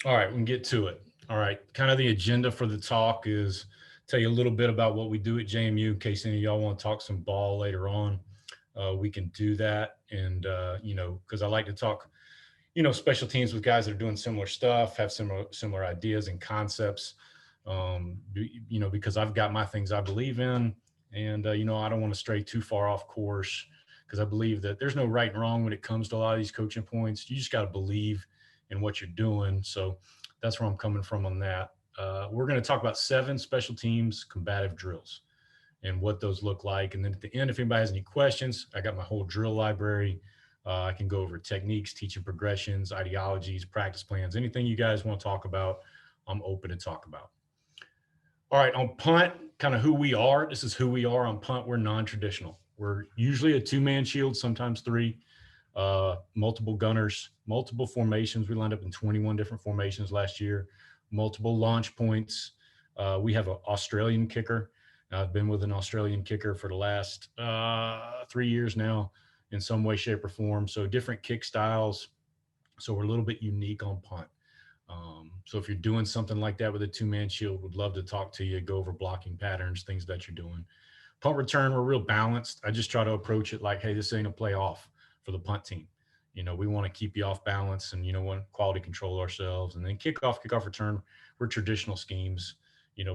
All right, we can get to it. All right, kind of the agenda for the talk is tell you a little bit about what we do at JMU in case any of y'all want to talk some ball later on. We can do that, and because I like to talk, special teams with guys that are doing similar stuff, have similar ideas and concepts. Because I've got my things I believe in, and I don't want to stray too far off course because I believe that there's no right and wrong when it comes to a lot of these coaching points. You just got to believe in what you're doing. So that's where I'm coming from on that. We're going to talk about 7 special teams combative drills and what those look like. And then at the end, if anybody has any questions, I got my whole drill library. I can go over techniques, teaching progressions, ideologies, practice plans, anything you guys want to talk about, I'm open to talk about. All right, on punt, kind of who we are. This is who we are on punt. We're non-traditional. We're usually a two-man shield, sometimes three, multiple gunners, multiple formations. We lined up in 21 different formations last year, multiple launch points. We have an Australian kicker. I've been with an Australian kicker for the last 3 years now in some way, shape, or form. So different kick styles. So we're a little bit unique on punt. So if you're doing something like that with a two-man shield, would love to talk to you, go over blocking patterns, things that you're doing. Punt return, we're real balanced. I just try to approach it like, hey, this ain't a playoff for the punt team. We want to keep you off balance and, want quality control ourselves. And then kickoff return, we're traditional schemes,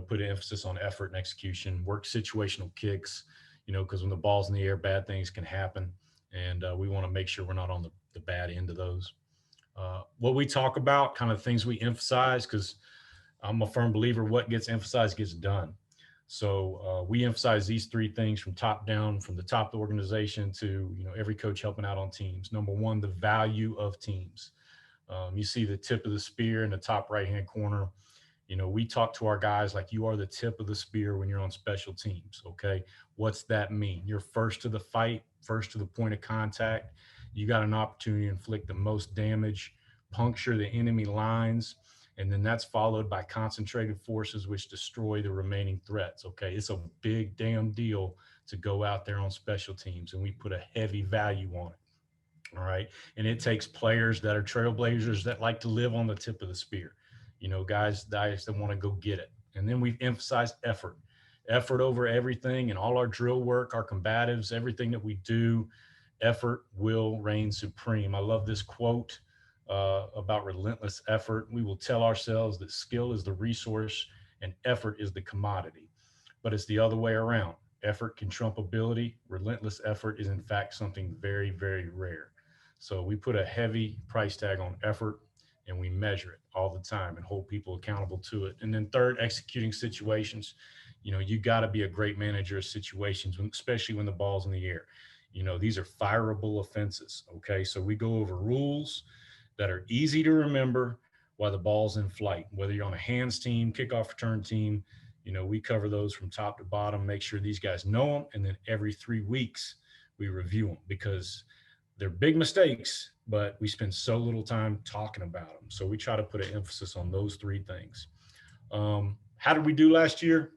put an emphasis on effort and execution, work situational kicks, because when the ball's in the air, bad things can happen. And we want to make sure we're not on the bad end of those. What we talk about, kind of things we emphasize, because I'm a firm believer what gets emphasized gets done. So we emphasize these 3 things from top down, from the top of the organization to every coach helping out on teams. Number one, the value of teams. You see the tip of the spear in the top right hand corner. We talk to our guys like you are the tip of the spear when you're on special teams. Okay, what's that mean? You're first to the fight, first to the point of contact. You got an opportunity to inflict the most damage, puncture the enemy lines, and then that's followed by concentrated forces which destroy the remaining threats. Okay, it's a big damn deal to go out there on special teams, and we put a heavy value on it. All right, and it takes players that are trailblazers that like to live on the tip of the spear. Guys that want to go get it. And then we've emphasized effort over everything, and all our drill work, our combatives, everything that we do, effort will reign supreme. I love this quote about relentless effort. We will tell ourselves that skill is the resource and effort is the commodity, but it's the other way around. Effort can trump ability. Relentless effort is, in fact, something very, very rare. So we put a heavy price tag on effort and we measure it all the time and hold people accountable to it. And then, third, executing situations. You got to be a great manager of situations, especially when the ball's in the air. These are fireable offenses. Okay. So we go over rules that are easy to remember while the ball's in flight, whether you're on a hands team, kickoff return team. We cover those from top to bottom, make sure these guys know them. And then every 3 weeks, we review them because they're big mistakes, but we spend so little time talking about them. So we try to put an emphasis on those 3 things. How did we do last year?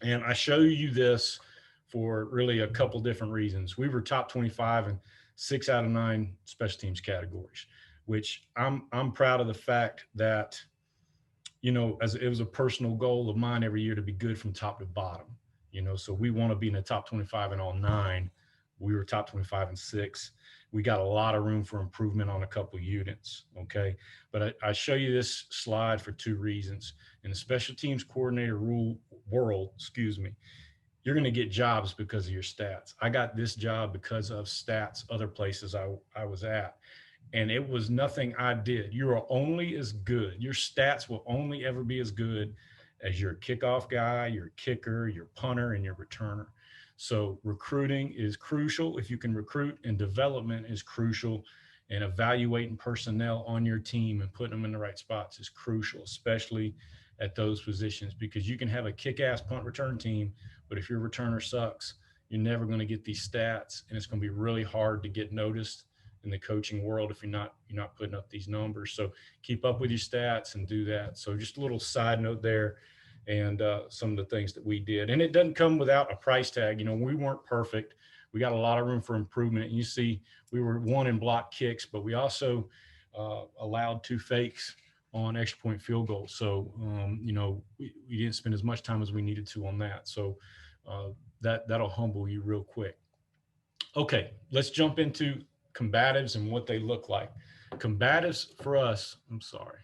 And I show you this for really a couple different reasons. We were top 25 in 6 out of 9 special teams categories, which I'm proud of the fact that as it was a personal goal of mine every year to be good from top to bottom. So we want to be in the top 25 in all 9. We were top 25 and 6. We got a lot of room for improvement on a couple units. Okay. But I show you this slide for 2 reasons. In the special teams coordinator world, excuse me, you're going to get jobs because of your stats. I got this job because of stats, other places I was at. And it was nothing I did. You are only as good. Your stats will only ever be as good as your kickoff guy, your kicker, your punter, and your returner. So recruiting is crucial if you can recruit, and development is crucial. And evaluating personnel on your team and putting them in the right spots is crucial, especially at those positions, because you can have a kick-ass punt return team, but if your returner sucks, you're never going to get these stats, and it's going to be really hard to get noticed in the coaching world if you're not putting up these numbers. So keep up with your stats and do that. So just a little side note there, and some of the things that we did. And it doesn't come without a price tag. We weren't perfect. We got a lot of room for improvement. And you see, we were 1 in block kicks, but we also allowed 2 fakes on extra point field goals. So, we didn't spend as much time as we needed to on that. So uh, that'll humble you real quick. Okay, let's jump into combatives and what they look like. Combatives for us, I'm sorry.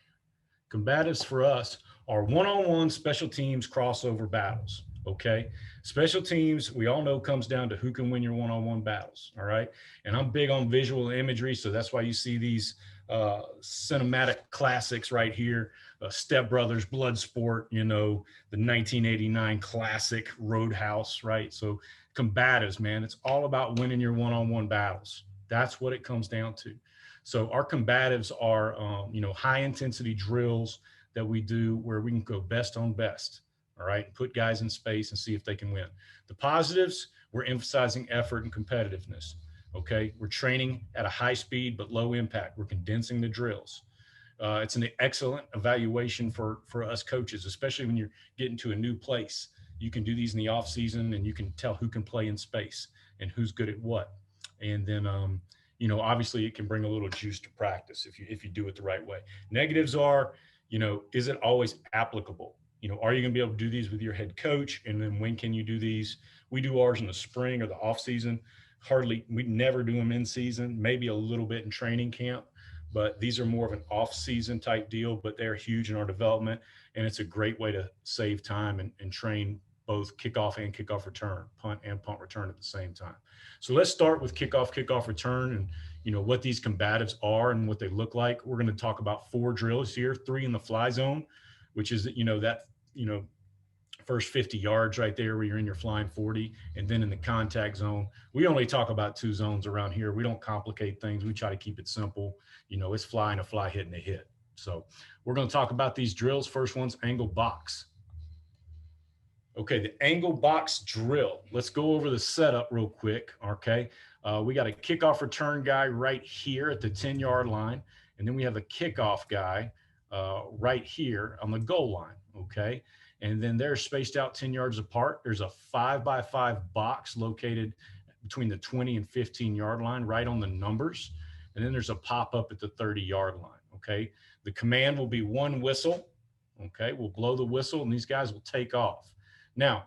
Combatives for us are one-on-one special teams crossover battles. Okay. Special teams, we all know, comes down to who can win your one-on-one battles. All right. And I'm big on visual imagery. So that's why you see these cinematic classics right here. Step Brothers, Bloodsport, the 1989 classic Roadhouse, right? So combatives, man, it's all about winning your one-on-one battles. That's what it comes down to. So our combatives are, high intensity drills that we do where we can go best on best. All right. Put guys in space and see if they can win. The positives, we're emphasizing effort and competitiveness. Okay. We're training at a high speed, but low impact. We're condensing the drills. It's an excellent evaluation for us coaches, especially when you're getting to a new place. You can do these in the off season and you can tell who can play in space and who's good at what. And then, obviously it can bring a little juice to practice if you do it the right way. Negatives are, is it always applicable? Are you going to be able to do these with your head coach? And then when can you do these? We do ours in the spring or the off season. We never do them in season, maybe a little bit in training camp, but these are more of an off season type deal, but they're huge in our development. And it's a great way to save time and train both kickoff and kickoff return, punt and punt return at the same time. So let's start with kickoff return, and what these combatives are and what they look like. We're going to talk about 4 drills here, 3 in the fly zone, which is that first 50 yards right there where you're in your flying 40, and then in the contact zone. We only talk about 2 zones around here. We don't complicate things. We try to keep it simple. It's fly and a fly, hit and a hit. So we're going to talk about these drills. First one's angle box. Okay, the angle box drill. Let's go over the setup real quick. Okay, we got a kickoff return guy right here at the 10-yard line, and then we have a kickoff guy right here on the goal line. Okay, and then they're spaced out 10 yards apart. There's a 5x5 box located between the 20 and 15-yard line, right on the numbers, and then there's a pop-up at the 30-yard line. Okay, the command will be 1 whistle. Okay, we'll blow the whistle, and these guys will take off. Now,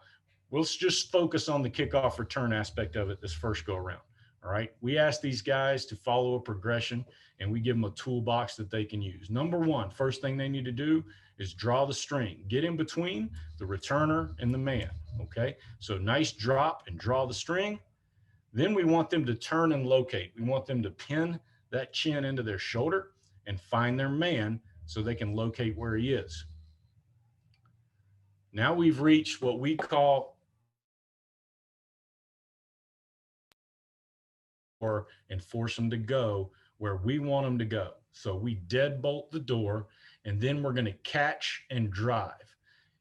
we'll just focus on the kickoff return aspect of it this first go around. All right. We ask these guys to follow a progression, and we give them a toolbox that they can use. Number one, first thing they need to do is draw the string, get in between the returner and the man. Okay. So nice drop and draw the string. Then we want them to turn and locate. We want them to pin that chin into their shoulder and find their man so they can locate where he is. Now we've reached what we call and force them to go where we want them to go. So we deadbolt the door, and then we're going to catch and drive.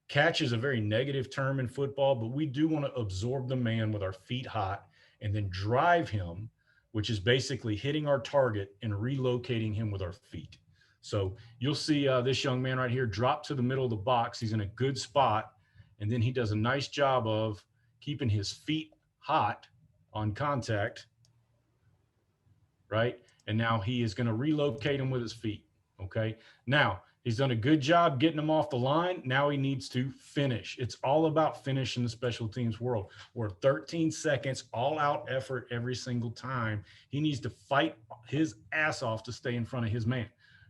Catch is a very negative term in football, but we do want to absorb the man with our feet hot and then drive him, which is basically hitting our target and relocating him with our feet. So you'll see this young man right here drop to the middle of the box. He's in a good spot. And then he does a nice job of keeping his feet hot on contact, right? And now he is going to relocate him with his feet, okay? Now, he's done a good job getting him off the line. Now he needs to finish. It's all about finish in the special teams world. We're 13 seconds, all-out effort every single time. He needs to fight his ass off to stay in front of his man.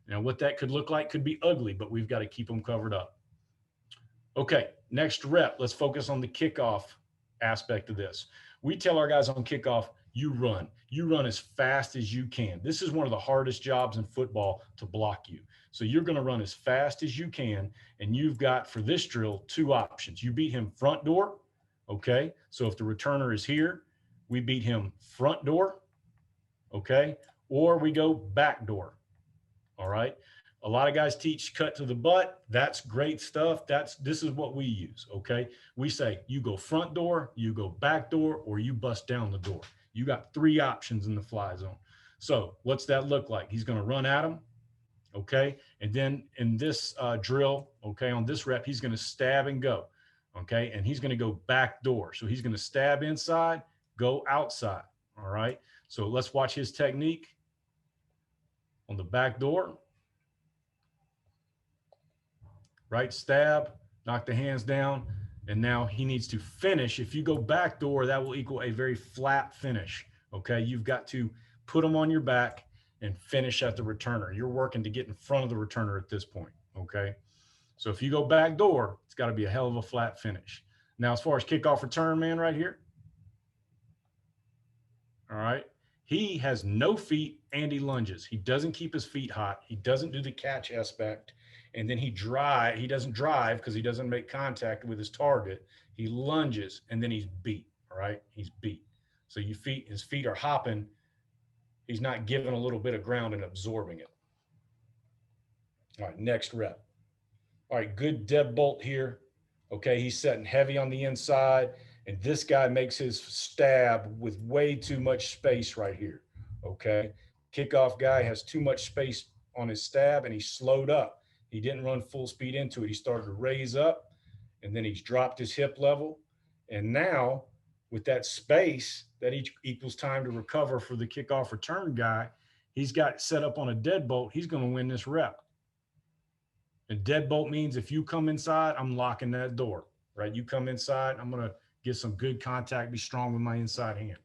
Now, what that could look like could be ugly, but we've got to keep him covered up. Okay, next rep. Let's focus on the kickoff aspect of this. We tell our guys on kickoff, you run. You run as fast as you can. This is one of the hardest jobs in football, to block you. So you're going to run as fast as you can, and you've got, for this drill, 2 options. You beat him front door, okay? So if the returner is here, we beat him front door, okay? Or we go back door, all right? A lot of guys teach cut to the butt. That's great stuff. This is what we use, okay? We say you go front door, you go back door, or you bust down the door. You got 3 options in the fly zone. So what's that look like? He's going to run at him, okay? And then in this drill, okay, on this rep, he's going to stab and go, okay? And he's going to go back door. So he's going to stab inside, go outside, all right? So let's watch his technique on the back door. right? Stab, knock the hands down, and now he needs to finish. If you go backdoor, that will equal a very flat finish, okay? You've got to put them on your back and finish at the returner. You're working to get in front of the returner at this point, okay? So if you go backdoor, it's got to be a hell of a flat finish. Now, as far as kickoff return, man, right here, all right, he has no feet and he lunges. He doesn't keep his feet hot. He doesn't do the catch aspect. And then he doesn't drive because he doesn't make contact with his target. He lunges and then he's beat. All right. He's beat. So his feet are hopping. He's not giving a little bit of ground and absorbing it. All right. Next rep. All right. Good deadbolt here. Okay. He's setting heavy on the inside. And this guy makes his stab with way too much space right here. Okay. Kickoff guy has too much space on his stab and he slowed up. He didn't run full speed into it. He started to raise up and then he's dropped his hip level. And now, with that space that equals time to recover for the kickoff return guy, he's got set up on a deadbolt. He's going to win this rep. And deadbolt means if you come inside, I'm locking that door, right? You come inside, I'm going to get some good contact, be strong with my inside hand.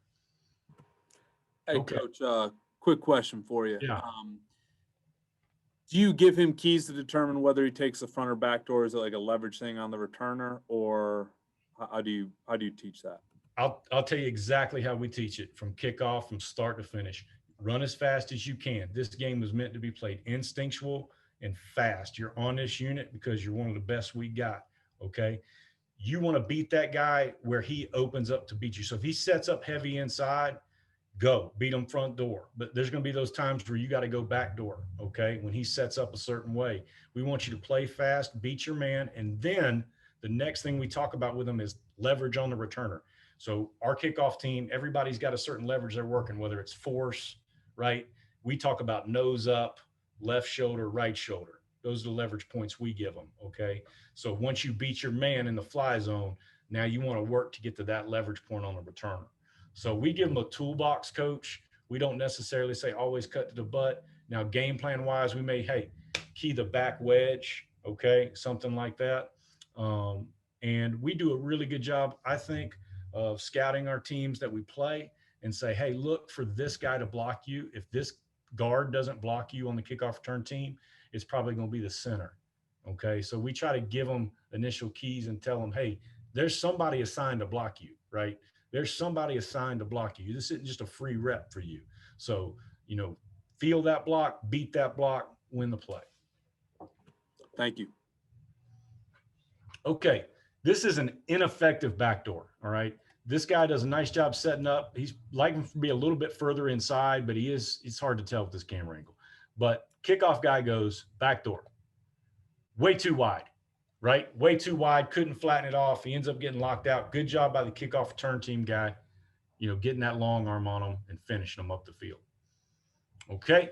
Hey, okay. Coach, quick question for you. Yeah. Do you give him keys to determine whether he takes the front or back door? Is it like a leverage thing on the returner, or how do you teach that? I'll tell you exactly how we teach it from kickoff, from start to finish. Run as fast as you can. This game was meant to be played instinctual and fast. You're on this unit because you're one of the best we got, okay? You want to beat that guy where he opens up to beat you. So if he sets up heavy inside, go beat him front door. But there's going to be those times where you got to go back door, okay? When he sets up a certain way, we want you to play fast, beat your man, and then the next thing we talk about with them is leverage on the returner. So our kickoff team, everybody's got a certain leverage they're working, whether it's force, right? We talk about nose up, left shoulder, right shoulder. Those are the leverage points we give them, okay? So once you beat your man in the fly zone, now you want to work to get to that leverage point on the returner. So we give them a toolbox, coach. We don't necessarily say always cut to the butt. Now, game plan wise, we may, key the back wedge, okay, something like that. And we do a really good job, I think, of scouting our teams that we play and say, hey, look for this guy to block you. If this guard doesn't block you on the kickoff return team, it's probably going to be the center, okay? So we try to give them initial keys and tell them, hey, there's somebody assigned to block you, right? There's somebody assigned to block you. This isn't just a free rep for you. So, feel that block, beat that block, win the play. Thank you. Okay, this is an ineffective backdoor, all right? This guy does a nice job setting up. He's like him to be a little bit further inside, but it's hard to tell with this camera angle. But kickoff guy goes backdoor, way too wide. Right? Way too wide, couldn't flatten it off. He ends up getting locked out. Good job by the kickoff return team guy, getting that long arm on him and finishing him up the field. Okay.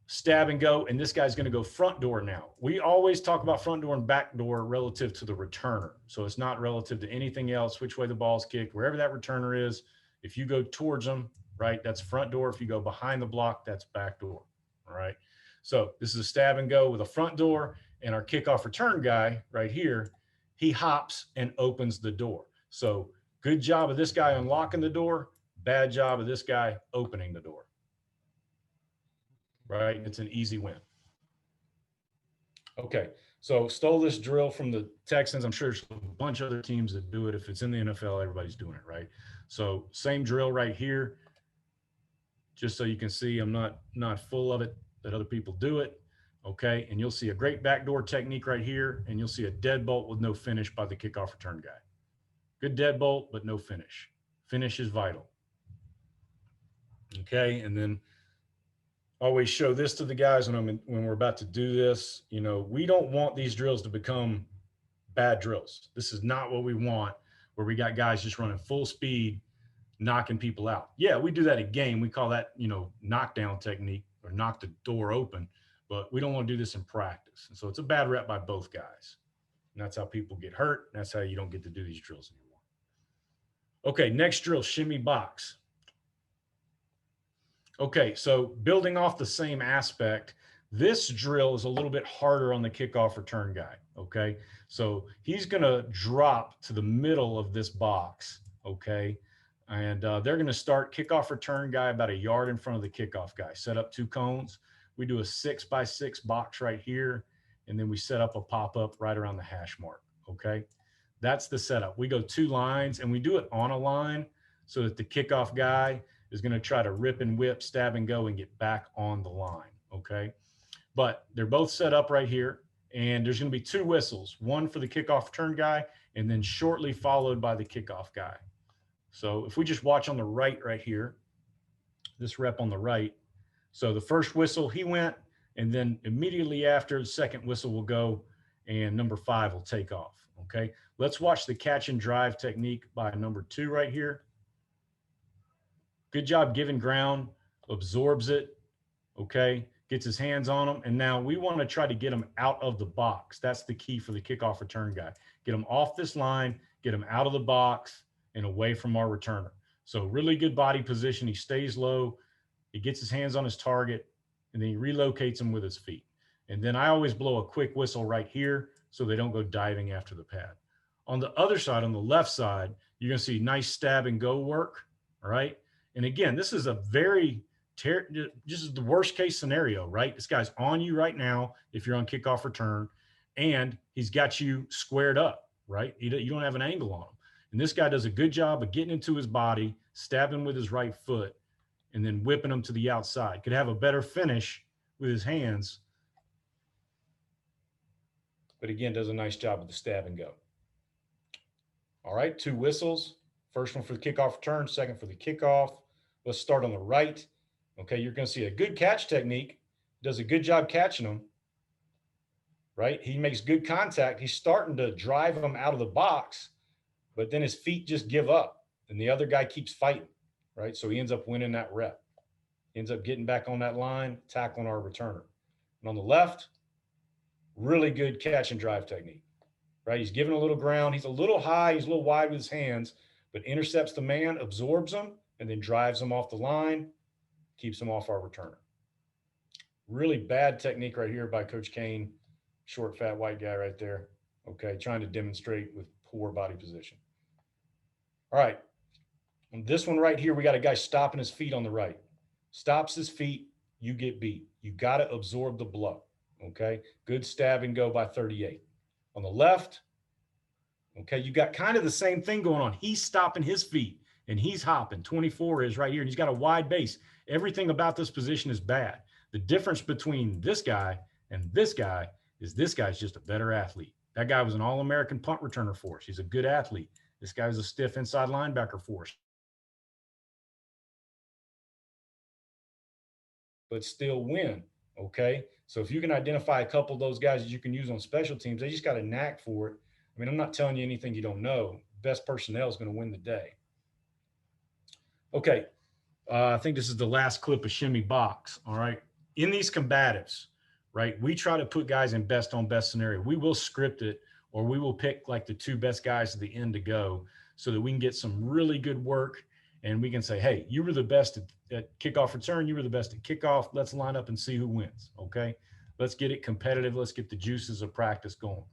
Stab and go. And this guy's going to go front door now. We always talk about front door and back door relative to the returner. So it's not relative to anything else, which way the ball's kicked, wherever that returner is. If you go towards them, right, that's front door. If you go behind the block, that's back door. All right. So this is a stab and go with a front door. And our kickoff return guy right here, he hops and opens the door. So good job of this guy unlocking the door. Bad job of this guy opening the door. Right? It's an easy win. Okay. So stole this drill from the Texans. I'm sure there's a bunch of other teams that do it. If it's in the NFL, everybody's doing it, right? So same drill right here. Just so you can see, I'm not full of it, that other people do it. Okay, and you'll see a great backdoor technique right here, and you'll see a deadbolt with no finish by the kickoff return guy. Good deadbolt, but no finish. Finish is vital. Okay, and then always show this to the guys when we're about to do this. We don't want these drills to become bad drills. This is not what we want, where we got guys just running full speed, knocking people out. Yeah, we do that at game. We call that, knockdown technique or knock the door open. But we don't want to do this in practice. And so it's a bad rep by both guys. And that's how people get hurt. That's how you don't get to do these drills anymore. Okay, next drill, shimmy box. Okay, so building off the same aspect, This drill is a little bit harder on the kickoff return guy, okay? So he's gonna drop to the middle of this box, okay? And they're gonna start kickoff return guy about a yard in front of the kickoff guy. Set up 2 cones. We do a 6x6 box right here, and then we set up a pop-up right around the hash mark, okay? That's the setup. We go 2 lines, and we do it on a line so that the kickoff guy is gonna try to rip and whip, stab and go, and get back on the line, okay? But they're both set up right here, and there's going to be 2 whistles, one for the kickoff return guy, and then shortly followed by the kickoff guy. So if we just watch on the right here, this rep on the right, so the first whistle, he went, and then immediately after, the second whistle will go, and number 5 will take off, okay? Let's watch the catch and drive technique by number 2 right here. Good job giving ground, absorbs it, okay? Gets his hands on them. And now we want to try to get him out of the box. That's the key for the kickoff return guy. Get him off this line, get him out of the box and away from our returner. So really good body position. He stays low. He gets his hands on his target, and then he relocates him with his feet. And then I always blow a quick whistle right here so they don't go diving after the pad. On the other side, on the left side, you're going to see nice stab and go work. All right. And again, this is a very this is the worst case scenario, right? This guy's on you right now if you're on kickoff return, and he's got you squared up, right? You don't have an angle on him. And this guy does a good job of getting into his body, stabbing with his right foot, and then whipping him to the outside. Could have a better finish with his hands, but again, does a nice job with the stab and go. All right, 2 whistles. First one for the kickoff return, second for the kickoff. Let's start on the right. Okay, you're going to see a good catch technique. Does a good job catching them, right? He makes good contact. He's starting to drive them out of the box, but then his feet just give up, and the other guy keeps fighting, right? So he ends up winning that rep. He ends up getting back on that line, tackling our returner. And on the left, really good catch and drive technique, right? He's giving a little ground. He's a little high. He's a little wide with his hands, but intercepts the man, absorbs him, and then drives him off the line, keeps him off our returner. Really bad technique right here by Coach Cain, short, fat, white guy right there. Okay, trying to demonstrate with poor body position. All right, on this one right here, we got a guy stopping his feet on the right. Stops his feet, you get beat. You got to absorb the blow, okay? Good stab and go by 38. On the left, okay, you got kind of the same thing going on. He's stopping his feet, and he's hopping. 24 is right here, and he's got a wide base. Everything about this position is bad. The difference between this guy and this guy is this guy's just a better athlete. That guy was an All-American punt returner for us. He's a good athlete. This guy's a stiff inside linebacker for us, but still win, okay? So if you can identify a couple of those guys that you can use on special teams, they just got a knack for it. I mean, I'm not telling you anything you don't know. Best personnel is going to win the day. Okay, I think this is the last clip of Shimmy Box, all right? In these combatives, right, we try to put guys in best on best scenario. We will script it, or we will pick like the 2 best guys at the end to go so that we can get some really good work, and we can say, hey, you were the best at kickoff return. You were the best at kickoff. Let's line up and see who wins, okay? Let's get it competitive. Let's get the juices of practice going.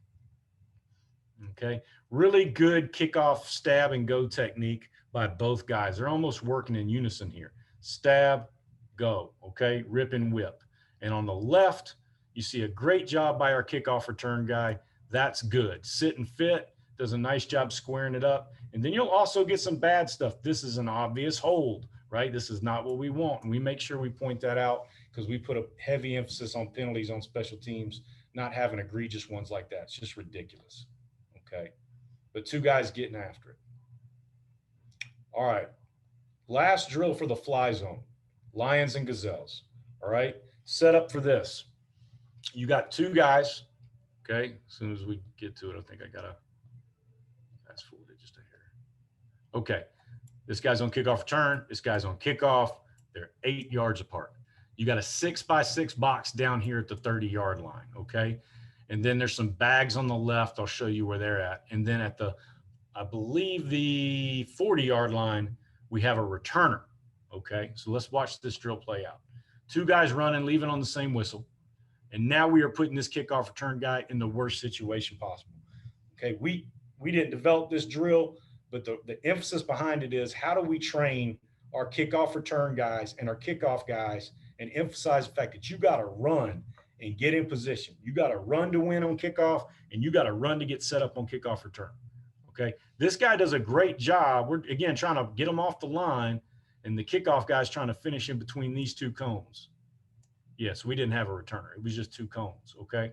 Okay, really good kickoff stab and go technique by both guys. They're almost working in unison here. Stab, go, okay, rip and whip. And on the left, you see a great job by our kickoff return guy. That's good. Sit and fit, does a nice job squaring it up. And then you'll also get some bad stuff. This is an obvious hold, right? This is not what we want. And we make sure we point that out because we put a heavy emphasis on penalties on special teams, not having egregious ones like that. It's just ridiculous. Okay, but 2 guys getting after it. All right, last drill for the fly zone, Lions and Gazelles. All right, set up for this. You got 2 guys. Okay, as soon as we get to it, I think I gotta fast forward it just a hair. Okay, this guy's on kickoff return. This guy's on kickoff. They're 8 yards apart. You got a 6x6 box down here at the 30-yard line. Okay. And then there's some bags on the left. I'll show you where they're at. And then at the, I believe the 40-yard line, we have a returner. Okay, so let's watch this drill play out. 2 guys running, leaving on the same whistle. And now we are putting this kickoff return guy in the worst situation possible. Okay, we didn't develop this drill, but the emphasis behind it is how do we train our kickoff return guys and our kickoff guys and emphasize the fact that you got to run and get in position. You got to run to win on kickoff, and you got to run to get set up on kickoff return. Okay, this guy does a great job. We're, again, trying to get him off the line, and the kickoff guy's trying to finish in between these two cones. Yes, we didn't have a returner. It was just two cones, okay?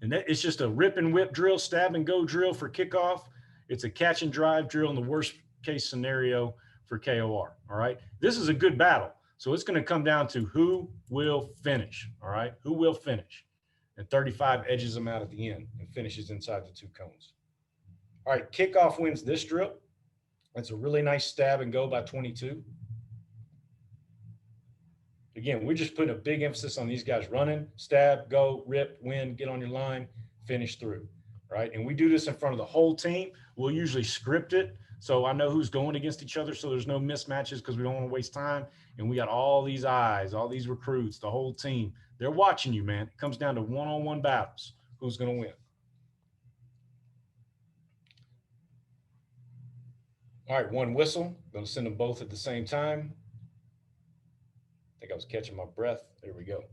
And that it's just a rip and whip drill, stab and go drill for kickoff. It's a catch and drive drill in the worst case scenario for KOR, all right? This is a good battle. So it's going to come down to who will finish, all right? Who will finish? And 35 edges them out at the end and finishes inside the two cones. All right, kickoff wins this drill. That's a really nice stab and go by 22. Again, we're just putting a big emphasis on these guys running, stab, go, rip, win, get on your line, finish through, right? And we do this in front of the whole team. We'll usually script it, so I know who's going against each other, so there's no mismatches because we don't want to waste time. And we got all these eyes, all these recruits, the whole team. They're watching you, man. It comes down to one-on-one battles. Who's going to win? All right, one whistle. Going to send them both at the same time. I think I was catching my breath. There we go.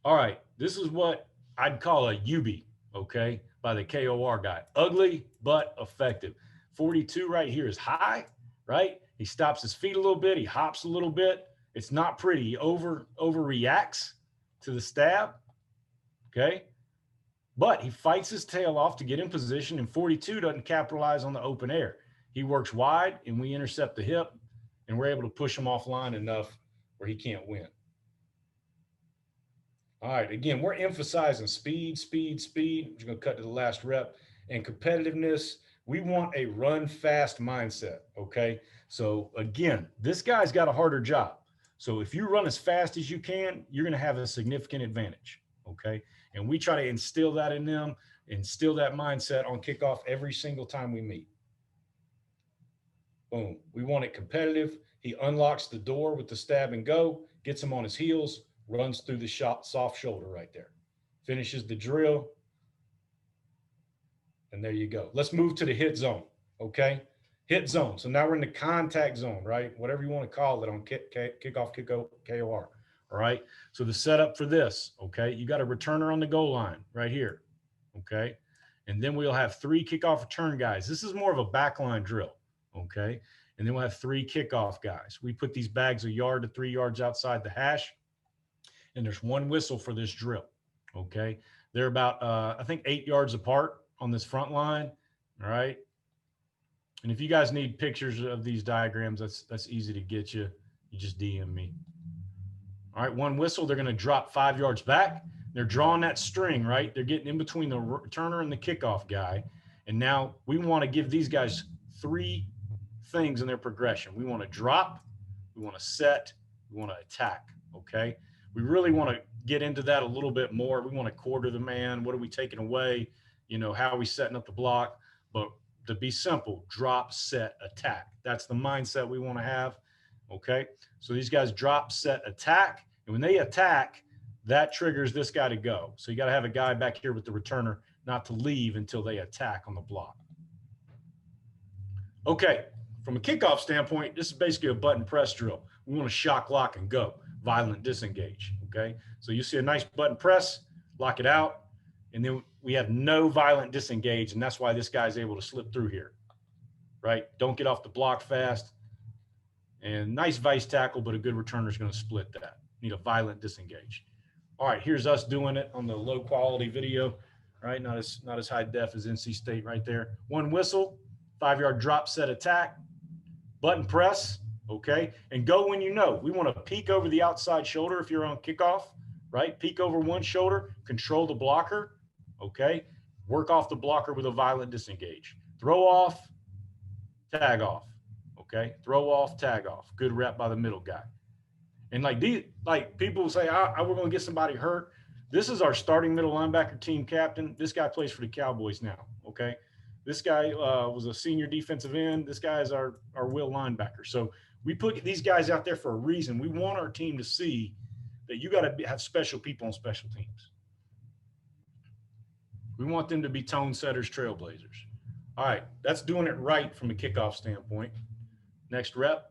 All right, this is what I'd call a UB, okay, by the KOR guy. Ugly, but effective. 42 right here is high, right? He stops his feet a little bit. He hops a little bit. It's not pretty. He overreacts to the stab, okay? But he fights his tail off to get in position, and 42 doesn't capitalize on the open air. He works wide, and we intercept the hip, and we're able to push him offline enough where he can't win. All right, again, we're emphasizing speed, speed, speed. We're going to cut to the last rep. And competitiveness, we want a run fast mindset, okay? So again, this guy's got a harder job. So if you run as fast as you can, you're going to have a significant advantage, okay? And we try to instill that in them, instill that mindset on kickoff every single time we meet. Boom. We want it competitive. He unlocks the door with the stab and go, gets him on his heels, runs through the soft shoulder right there. Finishes the drill. And there you go. Let's move to the hit zone, okay? Hit zone. So now we're in the contact zone, right? Whatever you want to call it on kickoff, KOR, all right? So the setup for this, okay? You got a returner on the goal line right here, okay? And then we'll have 3 kickoff return guys. This is more of a backline drill, okay? And then we'll have 3 kickoff guys. We put these bags a yard to 3 yards outside the hash, and there's 1 whistle for this drill, okay? They're about, I think, 8 yards apart on this front line, all right? And if you guys need pictures of these diagrams, that's easy to get you. You just DM me. All right, 1 whistle. They're going to drop 5 yards back. They're drawing that string, right? They're getting in between the returner and the kickoff guy. And now we want to give these guys 3 things in their progression. We want to drop, we want to set, we want to attack, okay? We really want to get into that a little bit more. We want to quarter the man. What are we taking away? You know, how are we setting up the block? But to be simple, drop, set, attack. That's the mindset we want to have, okay? So these guys drop, set, attack. And when they attack, that triggers this guy to go. So you got to have a guy back here with the returner not to leave until they attack on the block. Okay, from a kickoff standpoint, this is basically a button press drill. We want to shock, lock, and go. Violent disengage, okay? So you see a nice button press, lock it out, and then we have no violent disengage, and that's why this guy's able to slip through here, right? Don't get off the block fast. And nice vice tackle, but a good returner is going to split that. Need a violent disengage. All right, here's us doing it on the low quality video, right? Not as high def as NC State right there. 1 whistle, 5-yard drop, set, attack, button press, okay? And go when you know. We want to peek over the outside shoulder if you're on kickoff, right? Peek over one shoulder, control the blocker, okay? Work off the blocker with a violent disengage. Throw off, tag off, okay? Throw off, tag off. Good rep by the middle guy. And like people say, we're going to get somebody hurt. This is our starting middle linebacker team captain. This guy plays for the Cowboys now, okay? This guy was a senior defensive end. This guy is our will linebacker. So we put these guys out there for a reason. We want our team to see that you got to have special people on special teams. We want them to be tone setters, trailblazers. All right, that's doing it right from a kickoff standpoint. Next rep,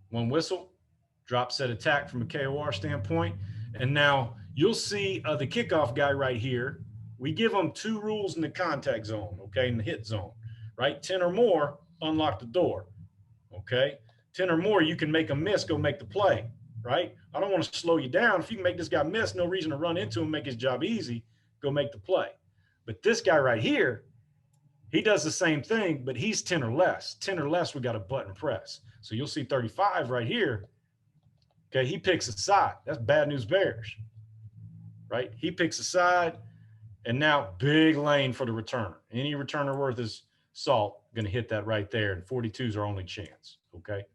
one whistle, drop set attack from a KOR standpoint. And now you'll see the kickoff guy right here. We give them 2 rules in the contact zone, okay, in the hit zone, right? 10 or more, unlock the door, okay? 10 or more, you can make a miss, go make the play, right? I don't want to slow you down. If you can make this guy miss, no reason to run into him, make his job easy, go make the play. But this guy right here, he does the same thing, but he's 10 or less. 10 or less, we got a button press. So you'll see 35 right here. Okay, he picks a side. That's bad news bears, right? He picks a side, and now big lane for the returner. Any returner worth his salt going to hit that right there, and 42 is our only chance, okay?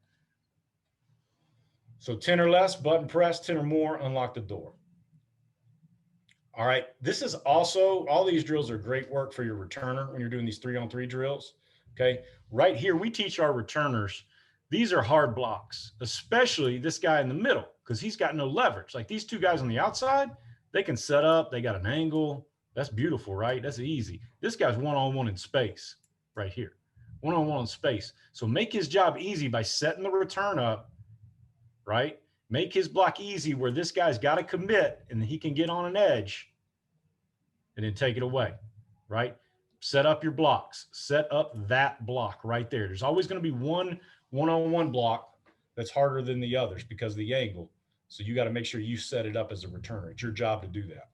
So 10 or less, button press, 10 or more, unlock the door. All right, this is also, all these drills are great work for your returner when you're doing these 3-on-3 drills, okay? Right here, we teach our returners, these are hard blocks, especially this guy in the middle, because he's got no leverage. Like these 2 guys on the outside, they can set up, they got an angle. That's beautiful, right? That's easy. This guy's one-on-one in space right here, one-on-one in space. So make his job easy by setting the return up, right? Make his block easy where this guy's got to commit and he can get on an edge and then take it away, right? Set up your blocks. Set up that block right there. There's always going to be one-on-one block that's harder than the others because of the angle. So you got to make sure you set it up as a returner. It's your job to do that.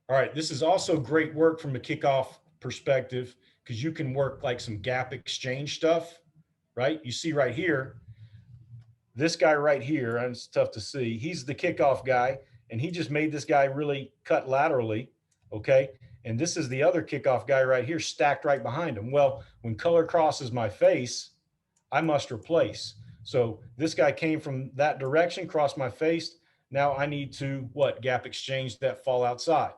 All right, this is also great work from a kickoff perspective because you can work like some gap exchange stuff, right? You see right here, this guy right here, and it's tough to see, he's the kickoff guy, and he just made this guy really cut laterally, okay? And this is the other kickoff guy right here stacked right behind him. Well, when color crosses my face, I must replace. So this guy came from that direction, crossed my face. Now I need to, what, gap exchange that fall outside,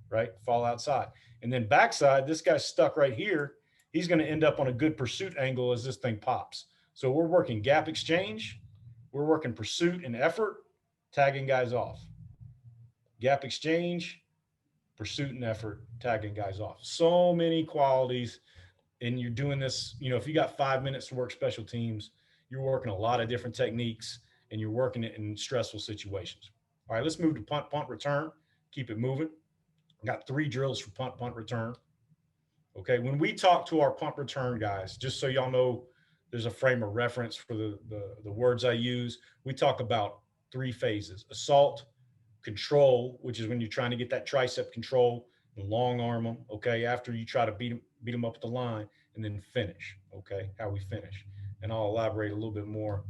right? Fall outside. And then backside, this guy's stuck right here. He's going to end up on a good pursuit angle as this thing pops. So we're working gap exchange. We're working pursuit and effort, tagging guys off. Gap exchange, pursuit and effort, tagging guys off. So many qualities. And you're doing this, you know, if you got 5 minutes to work special teams, you're working a lot of different techniques and you're working it in stressful situations. All right, let's move to punt, punt, return. Keep it moving. Got 3 drills for punt, punt, return. Okay, when we talk to our punt return guys, just so y'all know, there's a frame of reference for the words I use. We talk about 3 phases: assault, control, which is when you're trying to get that tricep control and long arm them, okay, after you try to beat them up at the line, and then finish, okay, how we finish. And I'll elaborate a little bit more.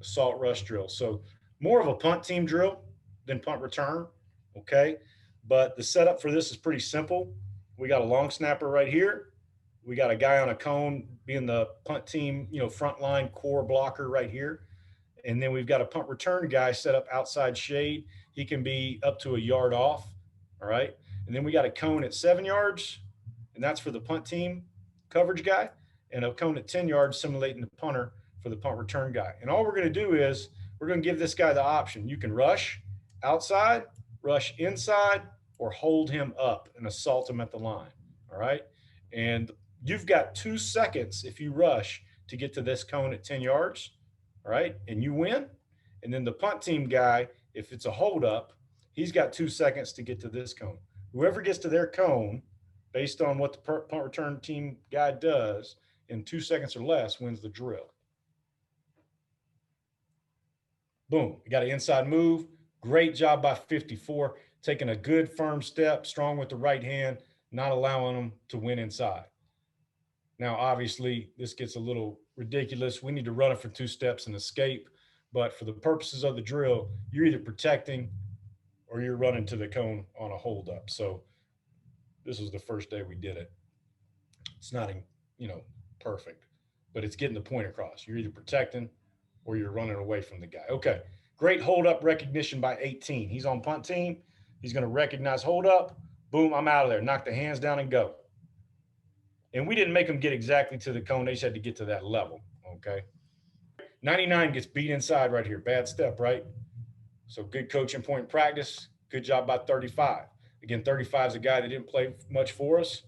Assault rush drill. So more of a punt team drill than punt return, okay? But the setup for this is pretty simple. We got a long snapper right here. We got a guy on a cone being the punt team, you know, front line core blocker right here. And then we've got a punt return guy set up outside shade. He can be up to a yard off, all right? And then we got a cone at 7 yards, and that's for the punt team coverage guy, and a cone at 10 yards simulating the punter for the punt return guy. And all we're going to do is we're going to give this guy the option. You can rush outside, rush inside, or hold him up and assault him at the line, all right? And you've got 2 seconds if you rush to get to this cone at 10 yards, all right? And you win. And then the punt team guy, if it's a hold up, he's got 2 seconds to get to this cone. Whoever gets to their cone, based on what the punt return team guy does, in 2 seconds or less, wins the drill. Boom, you got an inside move. Great job by 54, taking a good firm step, strong with the right hand, not allowing them to win inside. Now, obviously, this gets a little ridiculous. We need to run it for 2 steps and escape. But for the purposes of the drill, you're either protecting or you're running to the cone on a hold up. So this was the first day we did it. It's not, you know, perfect, but it's getting the point across. You're either protecting or you're running away from the guy. Okay, great hold up recognition by 18. He's on punt team. He's going to recognize hold up. Boom, I'm out of there. Knock the hands down and go. And we didn't make them get exactly to the cone. They just had to get to that level. Okay. 99 gets beat inside right here. Bad step, right? So good coaching point in practice. Good job by 35. Again, 35 is a guy that didn't play much for us.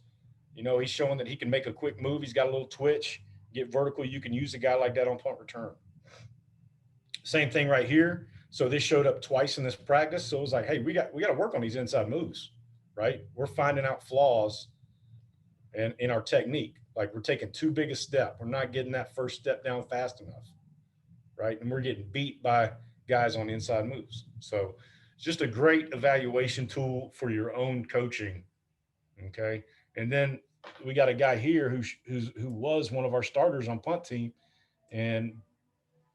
You know, he's showing that he can make a quick move. He's got a little twitch, get vertical. You can use a guy like that on punt return. Same thing right here. So this showed up twice in this practice. So it was like, hey, we got to work on these inside moves, right? We're finding out flaws and in our technique. Like we're taking too big a step. We're not getting that first step down fast enough, right? And we're getting beat by guys on inside moves. So it's just a great evaluation tool for your own coaching. Okay. And then we got a guy here who was one of our starters on punt team, and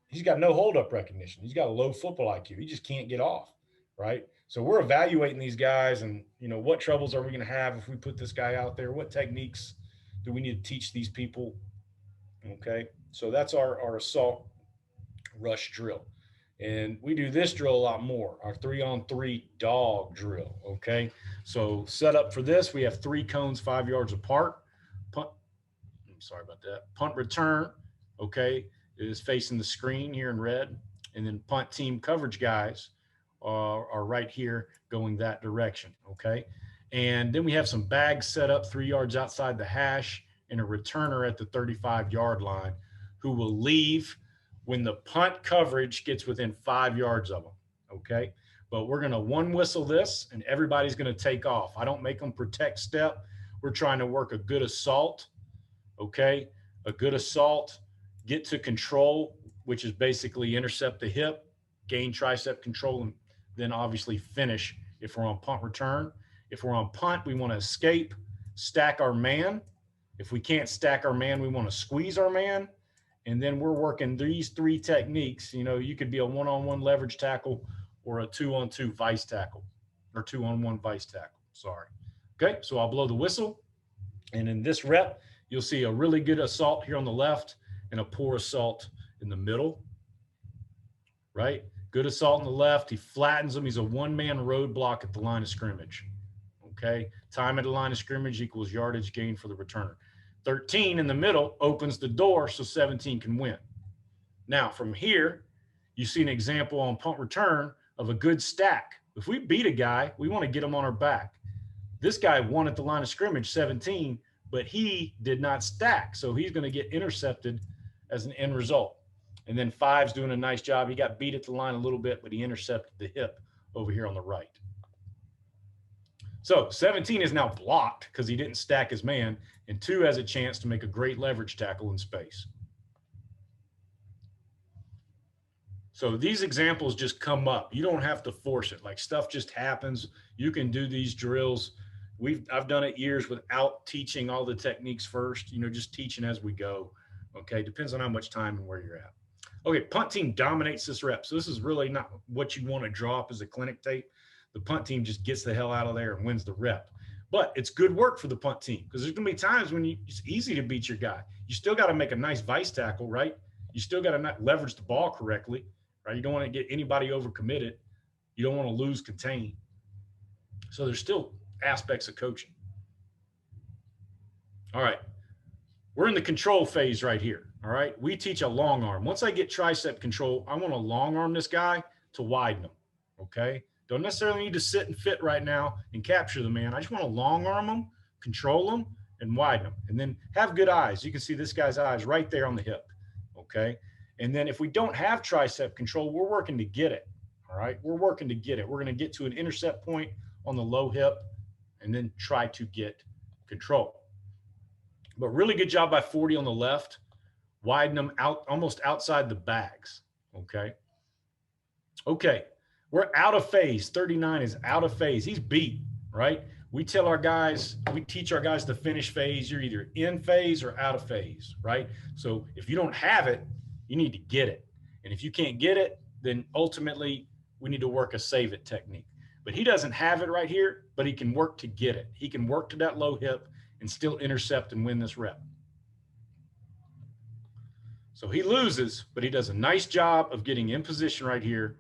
he's got no hold up recognition. He's got a low football IQ. He just can't get off, right? So we're evaluating these guys, and you know what troubles are we going to have if we put this guy out there? What techniques do we need to teach these people? Okay, so that's our assault rush drill. And we do this drill a lot more, our 3-on-3 dog drill. Okay. So set up for this, we have 3 cones 5 yards apart. Punt, I'm sorry about that. Punt return, okay, is facing the screen here in red. And then punt team coverage guys are right here going that direction. Okay. And then we have some bags set up 3 yards outside the hash and a returner at the 35-yard line who will leave when the punt coverage gets within 5 yards of them. Okay. But we're going to one whistle this and everybody's going to take off. I don't make them protect step. We're trying to work a good assault. Okay. A good assault, get to control, which is basically intercept the hip, gain tricep control, and then obviously finish if we're on punt return. If we're on punt, we want to escape, stack our man. If we can't stack our man, we want to squeeze our man. And then we're working these 3 techniques. You know, you could be a 1-on-1 leverage tackle or a 2-on-2 vice tackle or 2-on-1 vice tackle. Sorry. Okay, so I'll blow the whistle. And in this rep, you'll see a really good assault here on the left and a poor assault in the middle. Right? Good assault on the left. He flattens him. He's a one-man roadblock at the line of scrimmage. Okay, time at the line of scrimmage equals yardage gain for the returner. 13 in the middle opens the door so 17 can win. Now from here, you see an example on punt return of a good stack. If we beat a guy, we want to get him on our back. This guy won at the line of scrimmage 17, but he did not stack. So he's going to get intercepted as an end result. And then 5's doing a nice job. He got beat at the line a little bit, but he intercepted the hip over here on the right. So 17 is now blocked because he didn't stack his man, and 2 has a chance to make a great leverage tackle in space. So these examples just come up. You don't have to force it. Like stuff just happens. You can do these drills. I've done it years without teaching all the techniques first, you know, just teaching as we go. Okay, depends on how much time and where you're at. Okay, punt team dominates this rep. So this is really not what you want to draw up as a clinic tape. The punt team just gets the hell out of there and wins the rep. But it's good work for the punt team because there's going to be times when it's easy to beat your guy. You still got to make a nice vice tackle, right? You still got to leverage the ball correctly, right? You don't want to get anybody overcommitted. You don't want to lose contain. So there's still aspects of coaching. All right. We're in the control phase right here. All right. We teach a long arm. Once I get tricep control, I want to long arm this guy to widen him. Okay. Don't necessarily need to sit and fit right now and capture the man. I just want to long arm him, control him, and widen him. And then have good eyes. You can see this guy's eyes right there on the hip. Okay. And then if we don't have tricep control, we're working to get it. All right. We're working to get it. We're going to get to an intercept point on the low hip and then try to get control. But really good job by 40 on the left. Widen them out almost outside the bags. Okay. Okay. We're out of phase. 39 is out of phase. He's beat, right? We tell our guys, we teach our guys to finish phase. You're either in phase or out of phase, right? So if you don't have it, you need to get it. And if you can't get it, then ultimately we need to work a save it technique. But he doesn't have it right here, but he can work to get it. He can work to that low hip and still intercept and win this rep. So he loses, but he does a nice job of getting in position right here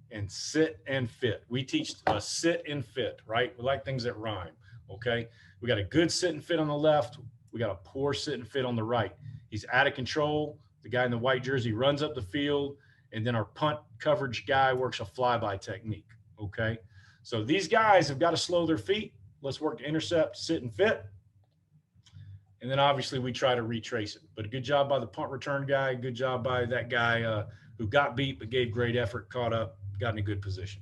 and sit and fit. We teach a sit and fit, right? We like things that rhyme, okay? We got a good sit and fit on the left. We got a poor sit and fit on the right. He's out of control. The guy in the white jersey runs up the field, and then our punt coverage guy works a flyby technique. Okay. So these guys have got to slow their feet. Let's work to intercept, sit and fit. And then obviously we try to retrace it. But a good job by the punt return guy. Good job by that guy who got beat but gave great effort, caught up, got in a good position.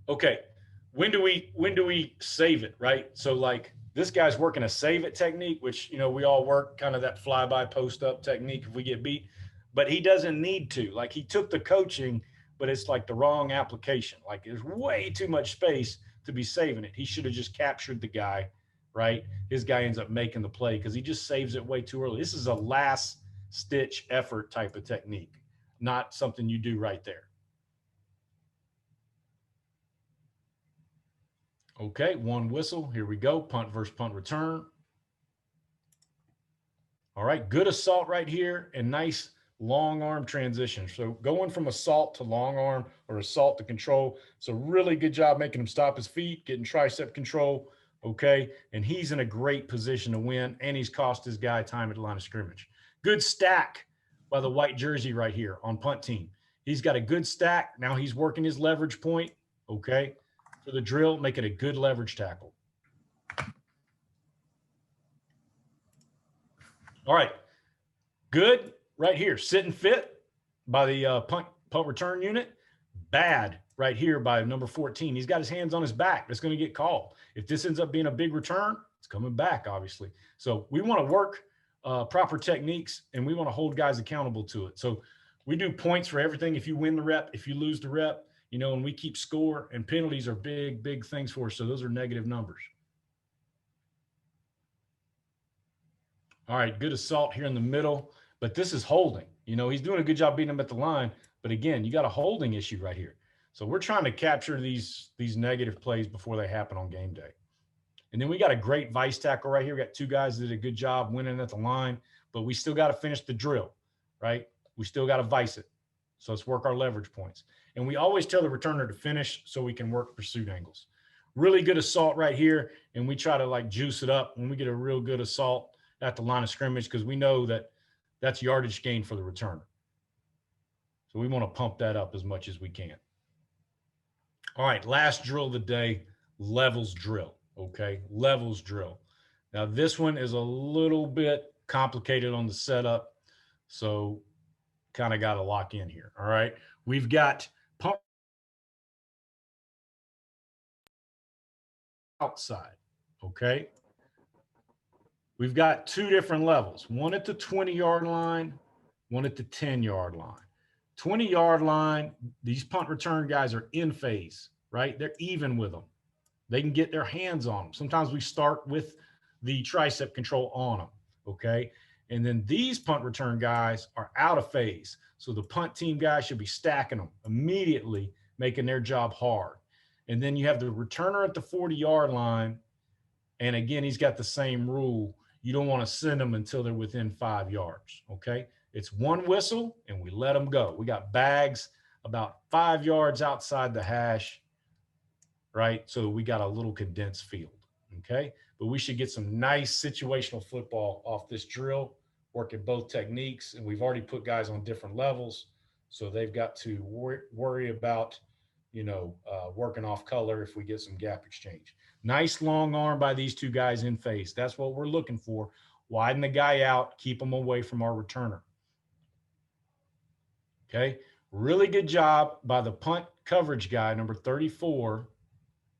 Okay, when do we save it, right? So like this guy's working a save it technique, which we all work kind of that flyby post up technique if we get beat, but he doesn't need to. Like he took the coaching, but it's like the wrong application. Like there's way too much space to be saving it. He should have just captured the guy, right? His guy ends up making the play because he just saves it way too early. This is a last stitch effort type of technique, not something you do right there. Okay, one whistle. Here we go. Punt versus punt return. All right, good assault right here and nice long arm transition. So going from assault to long arm or assault to control. So really good job making him stop his feet, getting tricep control. Okay, and he's in a great position to win, and he's cost his guy time at the line of scrimmage. Good stack by the white jersey right here on punt team. He's got a good stack. Now he's working his leverage point. Okay. For the drill, make it a good leverage tackle. All right, good right here. Sit and fit by the punt return unit. Bad right here by number 14. He's got his hands on his back. That's going to get called. If this ends up being a big return, it's coming back, obviously. So we want to work proper techniques, and we want to hold guys accountable to it. So we do points for everything. If you win the rep, if you lose the rep, and we keep score, and penalties are big, big things for us. So those are negative numbers. All right, good assault here in the middle, but this is holding. He's doing a good job beating him at the line, but again, you got a holding issue right here. So we're trying to capture these negative plays before they happen on game day. And then we got a great vice tackle right here. We got two guys that did a good job winning at the line, but we still got to finish the drill, right? We still got to vice it. So let's work our leverage points. And we always tell the returner to finish so we can work pursuit angles. Really good assault right here, and we try to like juice it up when we get a real good assault at the line of scrimmage because we know that that's yardage gain for the returner. So we want to pump that up as much as we can. All right, last drill of the day, levels drill, okay? Levels drill. Now this one is a little bit complicated on the setup, so kind of got to lock in here, all right? We've got pump outside, okay? We've got two different levels, one at the 20-yard line, one at the 10-yard line. 20-yard line, these punt return guys are in phase, right? They're even with them. They can get their hands on them. Sometimes we start with the tricep control on them, okay? And then these punt return guys are out of phase. So the punt team guys should be stacking them immediately, making their job hard. And then you have the returner at the 40-yard line. And again, he's got the same rule. You don't want to send them until they're within 5 yards, okay? It's one whistle, and we let them go. We got bags about 5 yards outside the hash, right? So we got a little condensed field, okay? But we should get some nice situational football off this drill, working both techniques. And we've already put guys on different levels, so they've got to worry about, working off color if we get some gap exchange. Nice long arm by these two guys in phase. That's what we're looking for. Widen the guy out, keep him away from our returner. Okay, really good job by the punt coverage guy, number 34,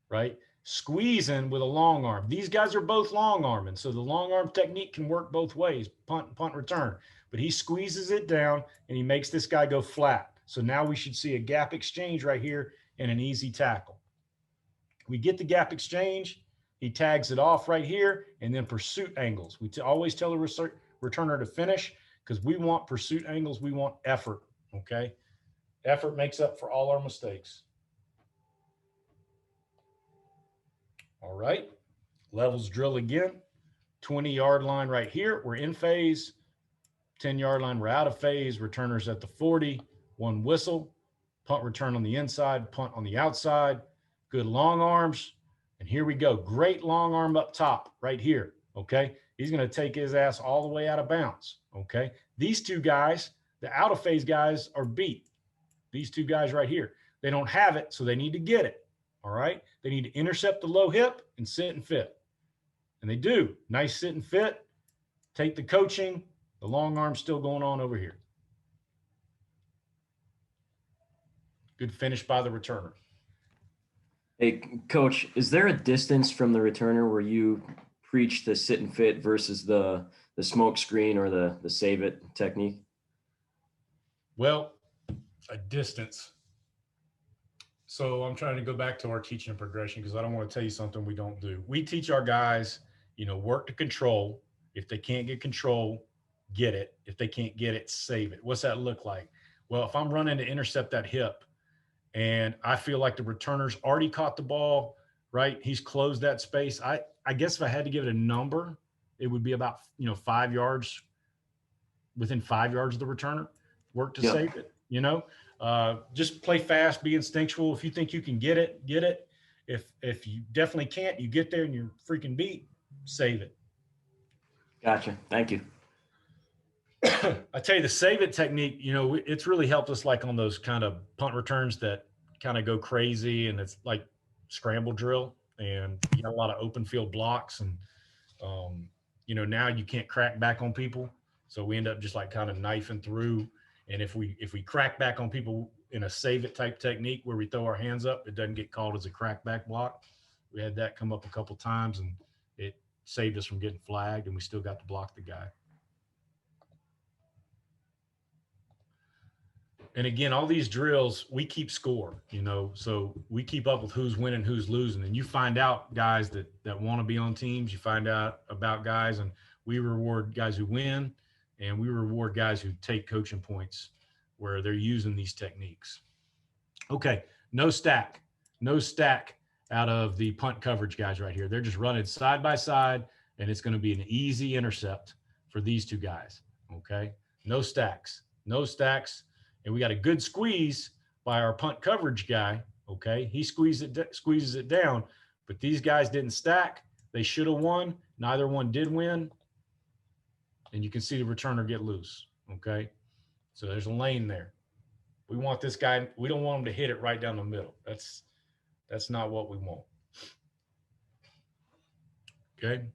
right? Squeezing with a long arm. These guys are both long arming, so the long arm technique can work both ways, punt return. But he squeezes it down, and he makes this guy go flat. So now we should see a gap exchange right here and an easy tackle. We get the gap exchange. He tags it off right here, and then pursuit angles. We always tell the returner to finish because we want pursuit angles. We want effort, okay? Effort makes up for all our mistakes. All right, levels drill again. 20-yard line right here, we're in phase. 10-yard line, we're out of phase. Returners at the 40, one whistle. Punt return on the inside, punt on the outside. Good long arms, And here we go. Great long arm up top right here. Okay. He's going to take his ass all the way out of bounds. Okay. These two guys, the out of phase guys, are beat. These two guys right here, they don't have it, so they need to get it. All right. They need to intercept the low hip and sit and fit. And they do. Nice sit and fit. Take the coaching. The long arm's still going on over here. Good finish by the returner. Hey, Coach, is there a distance from the returner where you preach the sit and fit versus the smoke screen or the save it technique? Well, a distance. So I'm trying to go back to our teaching progression because I don't want to tell you something we don't do. We teach our guys, work to control. If they can't get control, get it. If they can't get it, save it. What's that look like? Well, if I'm running to intercept that hip and I feel like the returner's already caught the ball, right? He's closed that space. I guess if I had to give it a number, it would be about, 5 yards, within 5 yards of the returner, work to save it, just play fast, be instinctual. If you think you can get it, get it. If you definitely can't, you get there and you're freaking beat, save it. Gotcha. Thank you. I tell you, the save it technique, it's really helped us like on those kind of punt returns that kind of go crazy and it's like scramble drill and you got a lot of open field blocks and, now you can't crack back on people. So we end up just like kind of knifing through. And if we crack back on people in a save it type technique where we throw our hands up, it doesn't get called as a crack back block. We had that come up a couple times and it saved us from getting flagged and we still got to block the guy. And again, all these drills, we keep score, so we keep up with who's winning, who's losing. And you find out guys that want to be on teams, you find out about guys, and we reward guys who win, and we reward guys who take coaching points where they're using these techniques. Okay, no stack out of the punt coverage guys right here. They're just running side by side, and it's going to be an easy intercept for these two guys, okay? No stacks. And we got a good squeeze by our punt coverage guy, okay? He squeezes it down, but these guys didn't stack. They should have won. Neither one did win. And you can see the returner get loose, okay? So there's a lane there. We want this guy, we don't want him to hit it right down the middle. That's not what we want. Okay?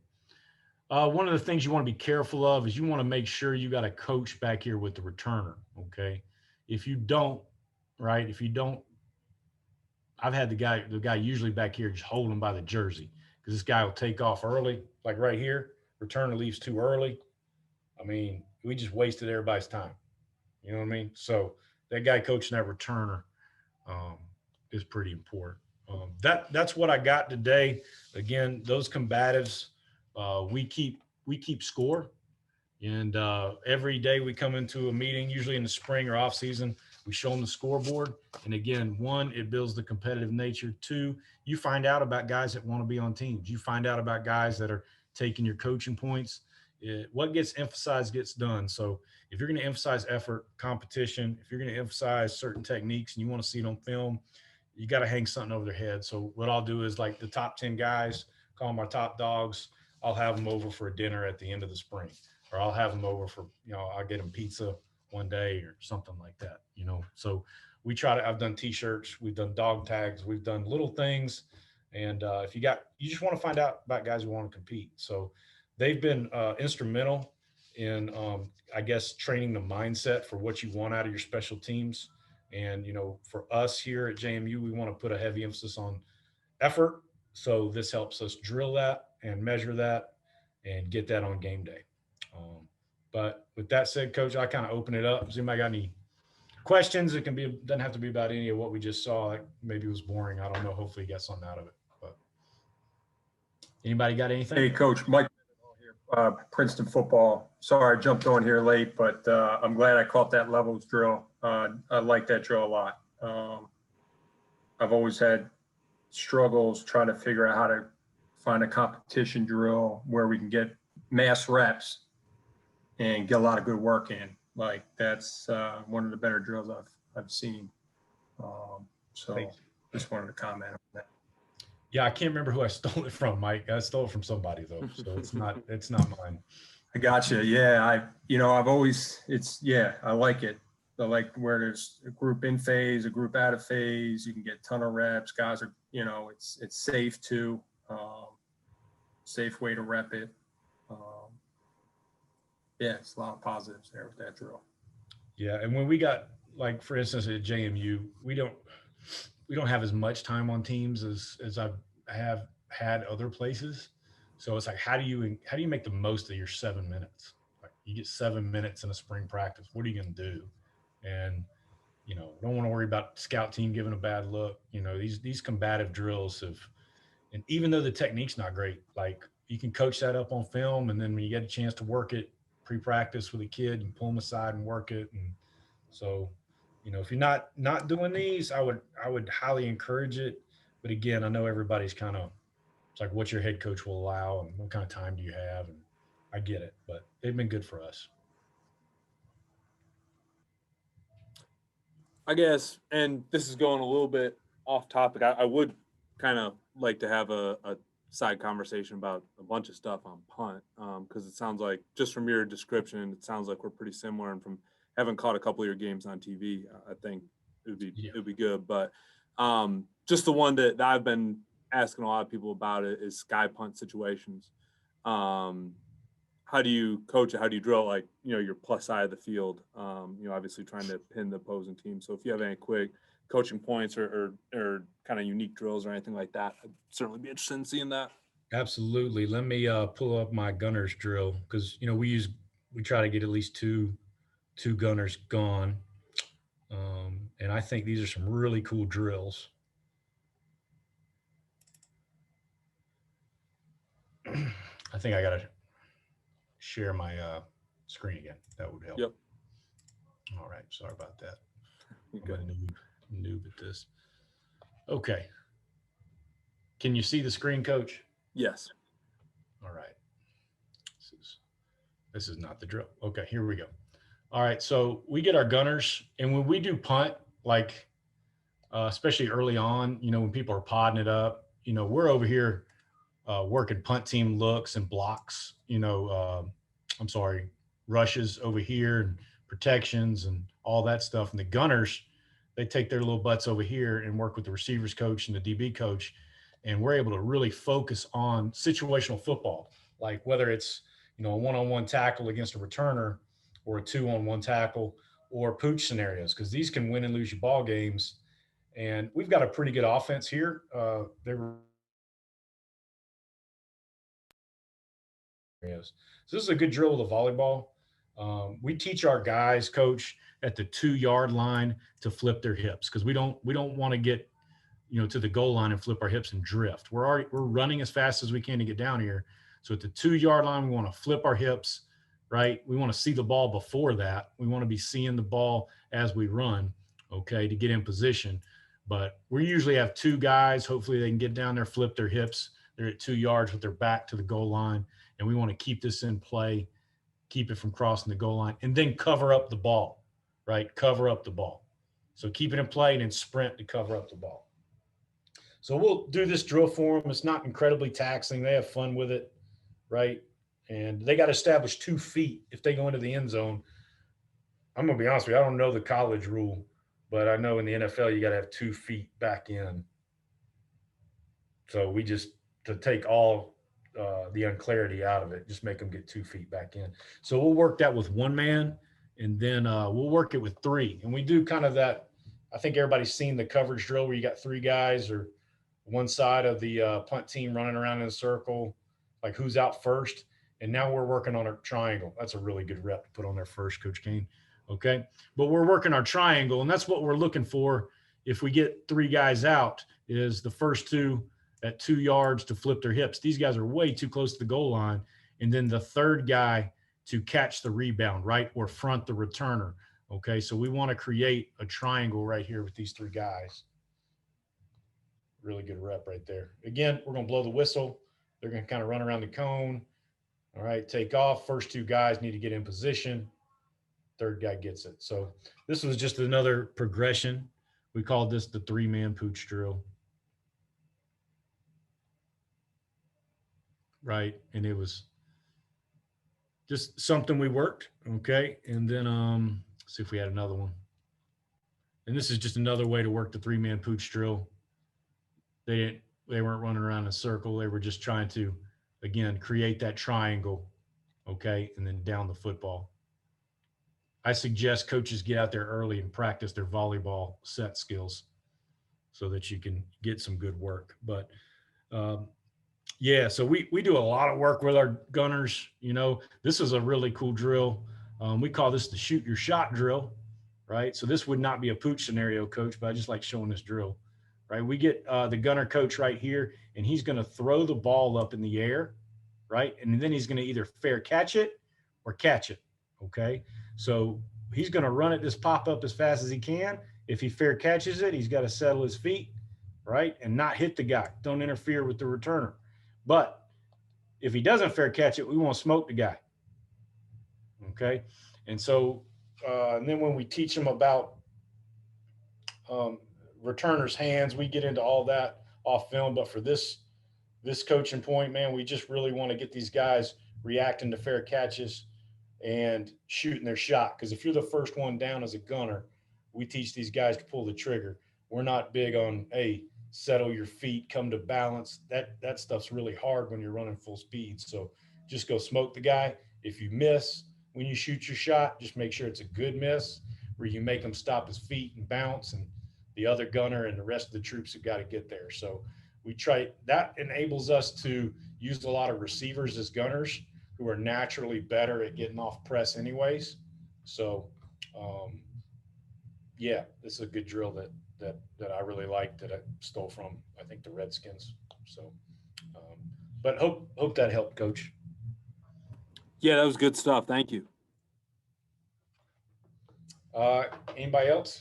One of the things you want to be careful of is you want to make sure you got a coach back here with the returner, okay? If you don't, right? I've had the guy usually back here just hold him by the jersey because this guy will take off early, like right here. Returner leaves too early. I mean, we just wasted everybody's time. You know what I mean? So that guy coaching that returner is pretty important. That's what I got today. Again, those combatives, we keep score. And every day we come into a meeting, usually in the spring or off season, we show them the scoreboard. And again, one, it builds the competitive nature. Two, you find out about guys that want to be on teams. You find out about guys that are taking your coaching points. What gets emphasized gets done. So if you're going to emphasize effort, competition, if you're going to emphasize certain techniques and you want to see it on film, you got to hang something over their head. So what I'll do is like the top 10 guys, call them our top dogs. I'll have them over for a dinner at the end of the spring. Or I'll have them over for, I'll get them pizza one day or something like that, So we I've done t-shirts, we've done dog tags, we've done little things. And if you just want to find out about guys who want to compete. So they've been instrumental in, I guess, training the mindset for what you want out of your special teams. And, for us here at JMU, we want to put a heavy emphasis on effort. So this helps us drill that and measure that and get that on game day. But with that said, Coach, I kind of open it up. Does anybody got any questions? It doesn't have to be about any of what we just saw. Maybe it was boring. I don't know. Hopefully you got something out of it. But anybody got anything? Hey, Coach, Mike here, Princeton football. Sorry I jumped on here late, but I'm glad I caught that levels drill. I like that drill a lot. I've always had struggles trying to figure out how to find a competition drill where we can get mass reps and get a lot of good work in. Like that's one of the better drills I've seen. So just wanted to comment on that. Yeah, I can't remember who I stole it from, Mike. I stole it from somebody though, so it's not mine. I got you. Yeah, I've always, I like it. I like where there's a group in phase, a group out of phase. You can get a ton of reps. Guys are, it's safe too. Safe way to rep it. Yeah, it's a lot of positives there with that drill. Yeah, and when we got, like, for instance, at JMU, we don't have as much time on teams as I have had other places. So it's like, how do you make the most of your 7 minutes? Like, you get 7 minutes in a spring practice. What are you going to do? And don't want to worry about scout team giving a bad look. These combative drills have, and even though the technique's not great, like, you can coach that up on film, and then when you get a chance to work it pre-practice with a kid, you pull them aside and work it. And so, if you're not doing these, I would highly encourage it. But again, I know everybody's kind of, it's like, what your head coach will allow and what kind of time do you have, and I get it, but they've been good for us. I guess, and this is going a little bit off topic. I would kind of like to have a side conversation about a bunch of stuff on punt, because it sounds like, just from your description, it sounds like we're pretty similar. And from having caught a couple of your games on TV, I think it would be good. But just the one that I've been asking a lot of people about it is sky punt situations. How do you coach it? How do you drill, like, your plus side of the field? Obviously trying to pin the opposing team. So if you have any quick coaching points or kind of unique drills or anything like that, I'd certainly be interested in seeing that. Absolutely. Let me pull up my gunners drill, because we try to get at least two gunners gone, and I think these are some really cool drills. I think I gotta share my screen again. That would help. Yep. All right. Sorry about that. You I'm good? a noob at this. Okay. Can you see the screen, Coach? Yes. All right. This is not the drill. Okay, here we go. All right. So we get our gunners, and when we do punt, like, especially early on, when people are podding it up, we're over here working punt team looks and blocks, I'm sorry, rushes over here and protections and all that stuff. And the gunners, they take their little butts over here and work with the receivers coach and the DB coach. And we're able to really focus on situational football, like whether it's, a one-on-one tackle against a returner, or a 2-on-1 tackle, or pooch scenarios, because these can win and lose you ball games. And we've got a pretty good offense here. So this is a good drill with a volleyball. We teach our guys, Coach, at the 2-yard line to flip their hips, because we don't want to get to the goal line and flip our hips and drift. We're running as fast as we can to get down here. So at the 2-yard line, we want to flip our hips, right? We want to see the ball before that. We want to be seeing the ball as we run, okay, to get in position. But we usually have 2 guys. Hopefully they can get down there, flip their hips. They're at 2 yards with their back to the goal line. And we want to keep this in play, keep it from crossing the goal line, and then cover up the ball, right? Cover up the ball. So keep it in play and then sprint to cover up the ball. So we'll do this drill for them. It's not incredibly taxing. They have fun with it, right? And they got to establish 2 feet if they go into the end zone. I'm going to be honest with you, I don't know the college rule, but I know in the NFL you got to have 2 feet back in. So we just, to take all the unclarity out of it, just make them get 2 feet back in. So we'll work that with 1 man, and then we'll work it with 3. And we do kind of that. I think everybody's seen the coverage drill where you got 3 guys or one side of the punt team running around in a circle, like who's out first. And now we're working on a triangle. That's a really good rep to put on there first, Coach Cain. Okay. But we're working our triangle, and that's what we're looking for. If we get 3 guys out, is the first 2 at 2 yards to flip their hips. These guys are way too close to the goal line. And then the 3rd guy to catch the rebound, right? Or front the returner. Okay. So we want to create a triangle right here with these 3 guys. Really good rep right there. Again, we're going to blow the whistle. They're going to kind of run around the cone. All right. Take off. First 2 guys need to get in position. 3rd guy gets it. So this was just another progression. We called this the 3-man pooch drill. right? And it was just something we worked. Okay. And then see if we had another one. And this is just another way to work the 3-man pooch drill. They weren't running around in a circle. They were just trying to, again, create that triangle, okay, and then down the football. I suggest coaches get out there early and practice their volleyball set skills so that you can get some good work. But um, yeah, so we do a lot of work with our gunners. You know, this is a really cool drill. We call this the shoot your shot drill, right? So this would not be a pooch scenario, coach, but I just like showing this drill, right? We get the gunner coach right here, and he's going to throw the ball up in the air, right? And then he's going to either fair catch it or catch it, okay? So he's going to run it, this pop up as fast as he can. If he fair catches it, he's got to settle his feet, right? And not hit the guy. Don't interfere with the returner. But if he doesn't fair catch it, we want to smoke the guy. Okay. And so, and then when we teach them about returners' hands, we get into all that off film. But for this coaching point, man, we just really want to get these guys reacting to fair catches and shooting their shot. Because if you're the first one down as a gunner, we teach these guys to pull the trigger. We're not big on, hey, settle your feet, come to balance. That stuff's really hard when you're running full speed. So just go smoke the guy. If you miss when you shoot your shot, just make sure it's a good miss where you make him stop his feet and bounce, and the other gunner and the rest of the troops have got to get there. So we try, that enables us to use a lot of receivers as gunners who are naturally better at getting off press anyways. So yeah, this is a good drill that I really like, that I stole from, I think, the Redskins. So, but hope that helped, Coach. Yeah, that was good stuff. Thank you. Anybody else?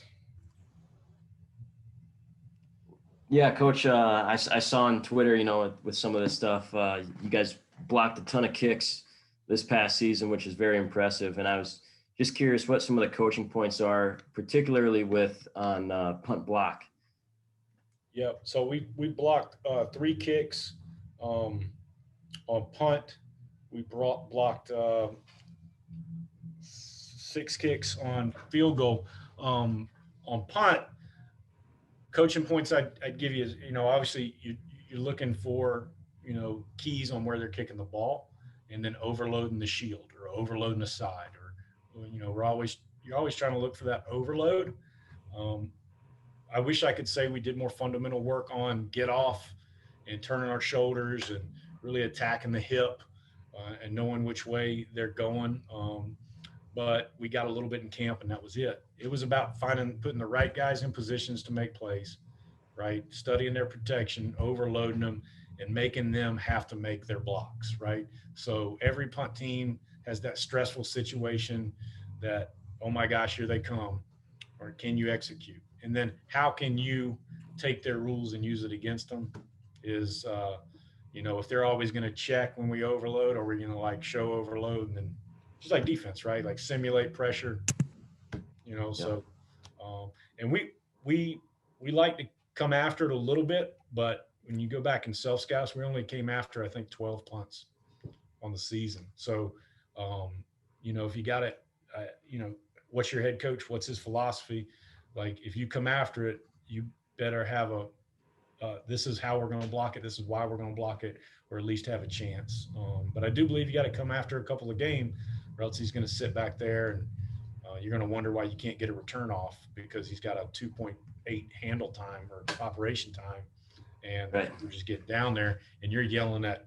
Yeah, Coach, I saw on Twitter, you know, with some of this stuff, you guys blocked a ton of kicks this past season, which is very impressive. And I was just curious what some of the coaching points are, particularly with on punt block. Yeah, so we blocked 3 kicks on punt. We blocked 6 kicks on field goal. On punt, coaching points I'd give you is, you know, obviously you're looking for, you know, keys on where they're kicking the ball, and then overloading the shield or overloading the side, or, you know, you're always trying to look for that overload. I wish I could say we did more fundamental work on get off and turning our shoulders and really attacking the hip and knowing which way they're going. But we got a little bit in camp, and that was it. It was about putting the right guys in positions to make plays, right? Studying their protection, overloading them, and making them have to make their blocks, right? So every punt team has that stressful situation that, oh my gosh, here they come, or can you execute? And then how can you take their rules and use it against them is, you know, if they're always going to check when we overload, or we're going to like show overload, and then just like defense, right? Like simulate pressure, you know, so, and we like to come after it a little bit, but when you go back in self scouts, we only came after, I think, 12 punts on the season. So, you know, if you got it, you know, what's your head coach? What's his philosophy? Like, if you come after it, you better have this is how we're going to block it. This is why we're going to block it, or at least have a chance. But I do believe you got to come after a couple of game, or else he's going to sit back there, and you're going to wonder why you can't get a return off, because he's got a 2.8 handle time or operation time, and Right. you're just getting down there, and you're yelling at,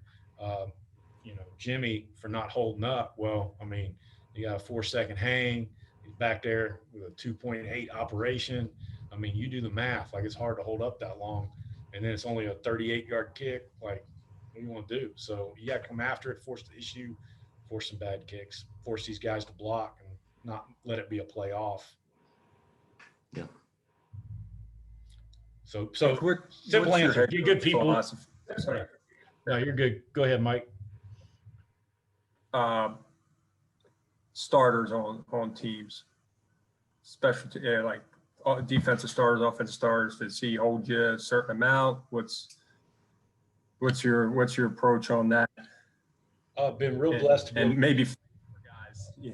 you know, Jimmy for not holding up. Well, I mean, you got a 4-second hang. He's back there with a 2.8 operation. I mean, you do the math. Like, it's hard to hold up that long, and then it's only a 38-yard kick. Like, what do you want to do? So you got to come after it, force the issue, force some bad kicks, force these guys to block, and not let it be a play off. Yeah. So simple What's your answer. head Get good coach people. philosophy? Sorry. No, you're good. Go ahead, Mike. Starters on teams, like defensive starters, offensive starters. Does he hold you a certain amount? What's your approach on that? Been real blessed to be. And maybe for guys. Yeah.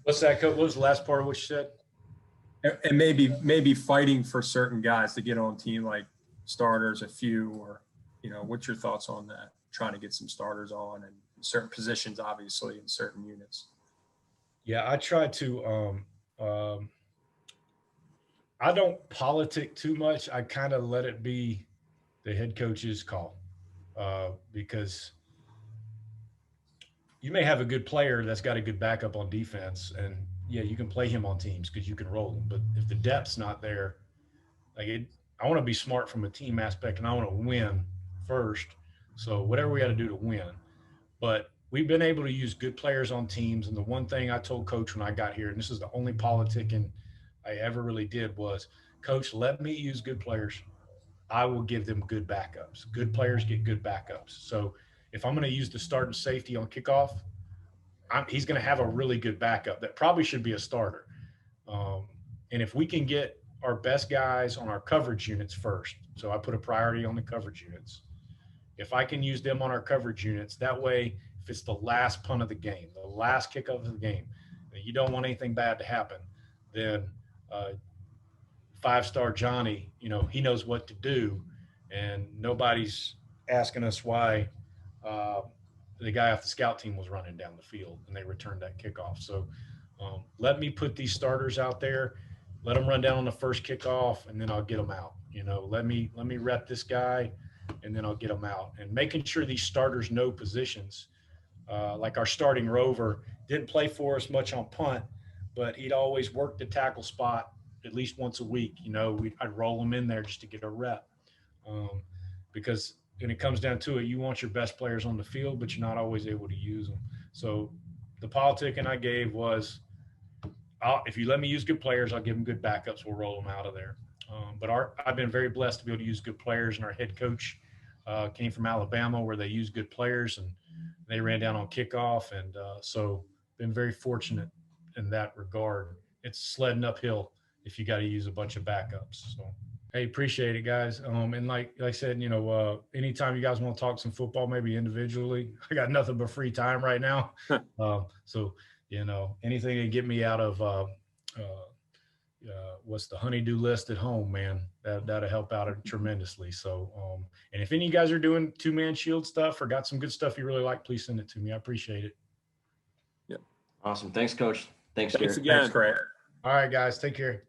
What's that, Coach? What was the last part of what you said? And maybe fighting for certain guys to get on team, like starters, a few, or, what's your thoughts on that? Trying to get some starters on and certain positions, obviously, in certain units. Yeah, I try to, I don't politic too much. I kind of let it be the head coach's call, because you may have a good player that's got a good backup on defense, and yeah, you can play him on teams because you can roll them. But if the depth's not there, I want to be smart from a team aspect, and I want to win first. So whatever we got to do to win. But we've been able to use good players on teams. And the one thing I told Coach when I got here, and this is the only politicking I ever really did, was, Coach, let me use good players. I will give them good backups. Good players get good backups. So if I'm going to use the starting safety on kickoff, he's going to have a really good backup that probably should be a starter. And if we can get our best guys on our coverage units first, so I put a priority on the coverage units. If I can use them on our coverage units, that way, if it's the last punt of the game, the last kick of the game, and you don't want anything bad to happen, then five-star Johnny, he knows what to do, and nobody's asking us why the guy off the scout team was running down the field and they returned that kickoff. So let me put these starters out there, let them run down on the first kickoff, and then I'll get them out. Let me rep this guy, and then I'll get them out. And making sure these starters know positions, like our starting rover didn't play for us much on punt, but he'd always work the tackle spot at least once a week. I'd roll him in there just to get a rep, because when it comes down to it, you want your best players on the field, but you're not always able to use them. So the politicking I gave was, if you let me use good players, I'll give them good backups. We'll roll them out of there. But I've been very blessed to be able to use good players, and our head coach came from Alabama, where they use good players, and they ran down on kickoff. And so been very fortunate in that regard. It's sledding uphill if you got to use a bunch of backups. So, hey, appreciate it, guys. And like I said, anytime you guys want to talk some football, maybe individually, I got nothing but free time right now. So, anything to get me out of what's the honey-do list at home, man, that'll help out tremendously. So, and if any of you guys are doing two-man shield stuff or got some good stuff you really like, please send it to me. I appreciate it. Awesome. Thanks, Coach. Thanks again. Thanks, Grant. All right, guys, take care.